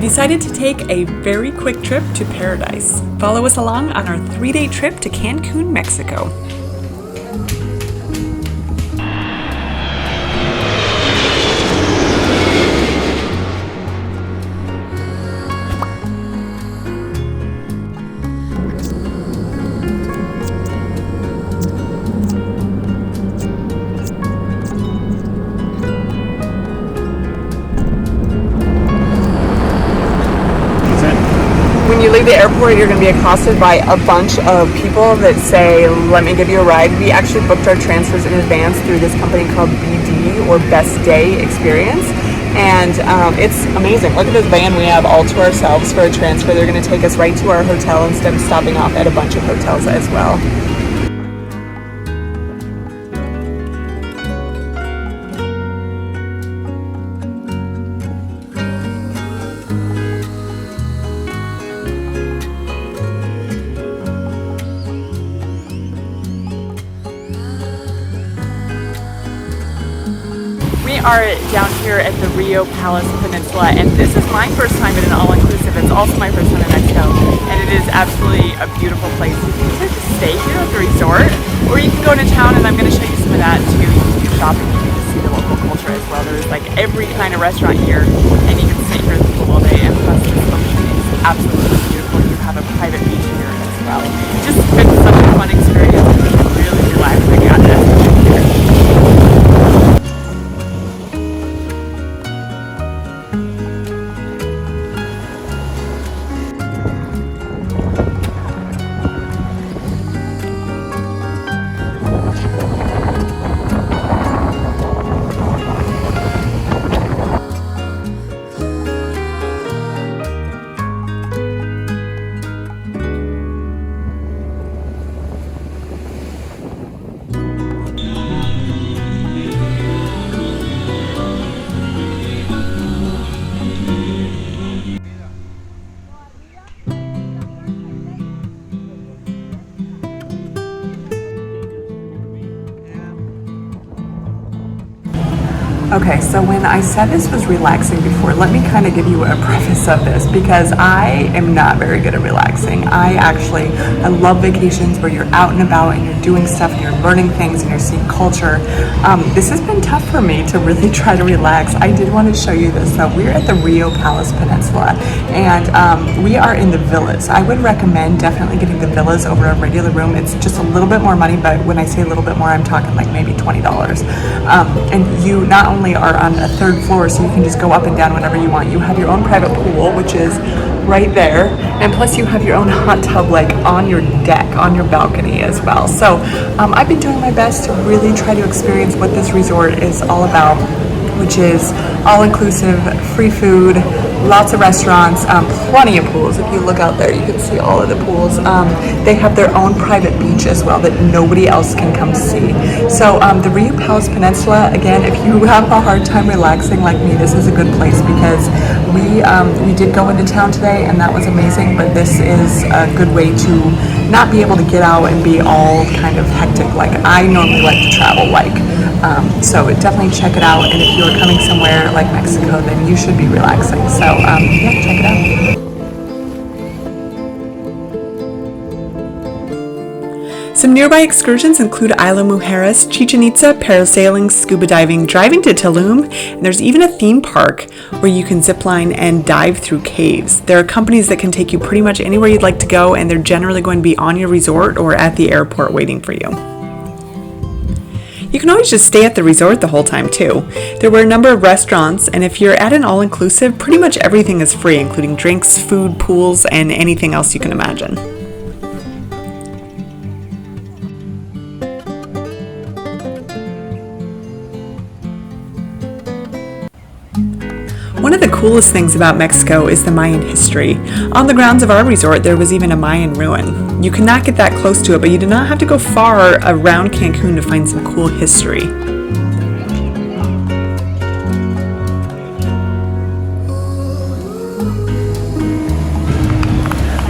decided to take a very quick trip to paradise. Follow us along on our 3-day trip to Cancun, Mexico. When you leave the airport, you're going to be accosted by a bunch of people that say, let me give you a ride. We actually booked our transfers in advance through this company called BD, or Best Day Experience. And it's amazing. Look at this van we have all to ourselves for a transfer. They're going to take us right to our hotel instead of stopping off at a bunch of hotels as well. We are down here at the RIU Palace Peninsula, and this is my first time at an all-inclusive. It's also my first time in Mexico, and it is absolutely a beautiful place. You can either just stay here at the resort, or you can go to town, and I'm going to show you some of that too. You can do shopping, you can see the local culture as well. There's like every kind of restaurant here, and you can sit here at the pool all day, and plus this ocean is absolutely beautiful. You have a private beach here as well. It's just been such a fun experience. It's really relaxing out there. Okay, so when I said this was relaxing before, let me kind of give you a preface of this, because I am not very good at relaxing. I love vacations where you're out and about and you're doing stuff and you're learning things and you're seeing culture. This has been tough for me to really try to relax. I did want to show you this though. We're at the RIU Palace Peninsula, and we are in the villas. I would recommend definitely getting the villas over a regular room. It's just a little bit more money, but when I say a little bit more, I'm talking like maybe $20. And you not only are on a 3rd floor, so you can just go up and down whenever you want. You have your own private pool, which is right there, and plus you have your own hot tub like on your deck, on your balcony as well. So I've been doing my best to really try to experience what this resort is all about, which is all-inclusive, free food, lots of restaurants, plenty of pools. If you look out there, you can see all of the pools. They have their own private beach as well that nobody else can come see. So the RIU Palace Peninsula, again, if you have a hard time relaxing like me, this is a good place, because we did go into town today and that was amazing, but this is a good way to not be able to get out and be all kind of hectic like I normally like to travel like. So definitely check it out, and if you're coming somewhere like Mexico, then you should be relaxing. So yeah, check it out. Some nearby excursions include Isla Mujeres, Chichen Itza, parasailing, scuba diving, driving to Tulum, and there's even a theme park where you can zip line and dive through caves. There are companies that can take you pretty much anywhere you'd like to go, and they're generally going to be on your resort or at the airport waiting for you. You can always just stay at the resort the whole time too. There were a number of restaurants, and if you're at an all-inclusive, pretty much everything is free, including drinks, food, pools, and anything else you can imagine. One of the coolest things about Mexico is the Mayan history. On the grounds of our resort, there was even a Mayan ruin. You cannot get that close to it, but you do not have to go far around Cancun to find some cool history.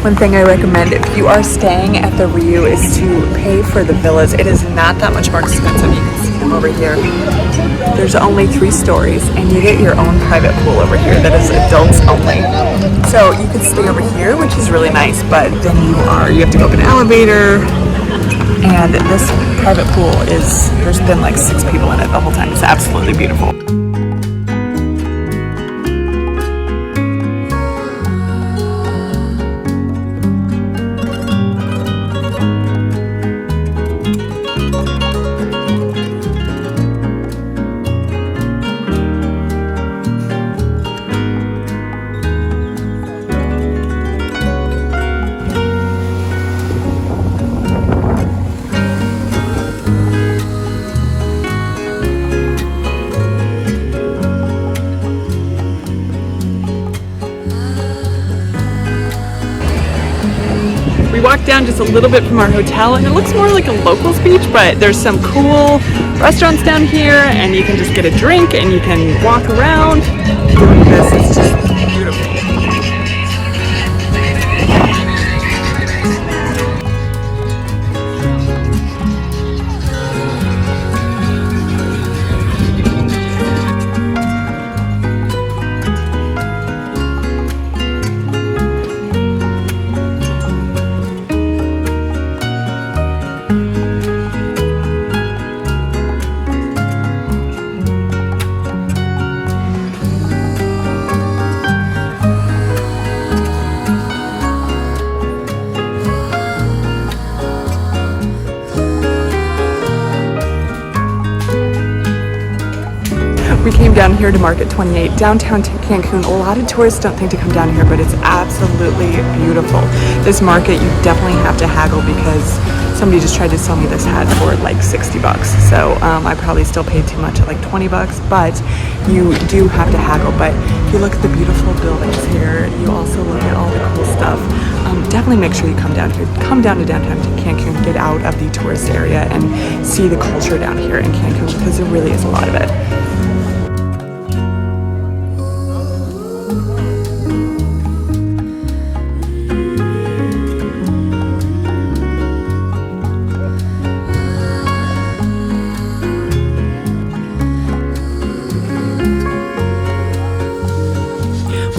One thing I recommend if you are staying at the RIU is to pay for the villas. It is not that much more expensive. You can see them room over here. There's only 3 stories, and you get your own private pool over here that is adults only. So you can stay over here, which is really nice, but then you have to go up an elevator, and this private pool there's been like 6 people in it the whole time. It's absolutely beautiful. We walked down just a little bit from our hotel, and it looks more like a locals beach, but there's some cool restaurants down here, and you can just get a drink and you can walk around. This is just beautiful. We came down here to Market 28, downtown Cancun. A lot of tourists don't think to come down here, but it's absolutely beautiful. This market, you definitely have to haggle because somebody just tried to sell me this hat for like 60 bucks. So I probably still paid too much at like 20 bucks, but you do have to haggle. But if you look at the beautiful buildings here, you also look at all the cool stuff. Definitely make sure you come down here. Come down to downtown Cancun, get out of the tourist area and see the culture down here in Cancun because there really is a lot of it.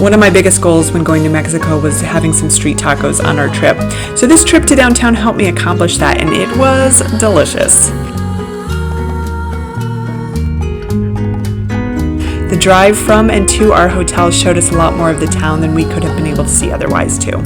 One of my biggest goals when going to Mexico was having some street tacos on our trip. So this trip to downtown helped me accomplish that, and it was delicious. The drive from and to our hotel showed us a lot more of the town than we could have been able to see otherwise too.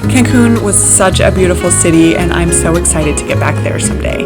Cancun was such a beautiful city, and I'm so excited to get back there someday.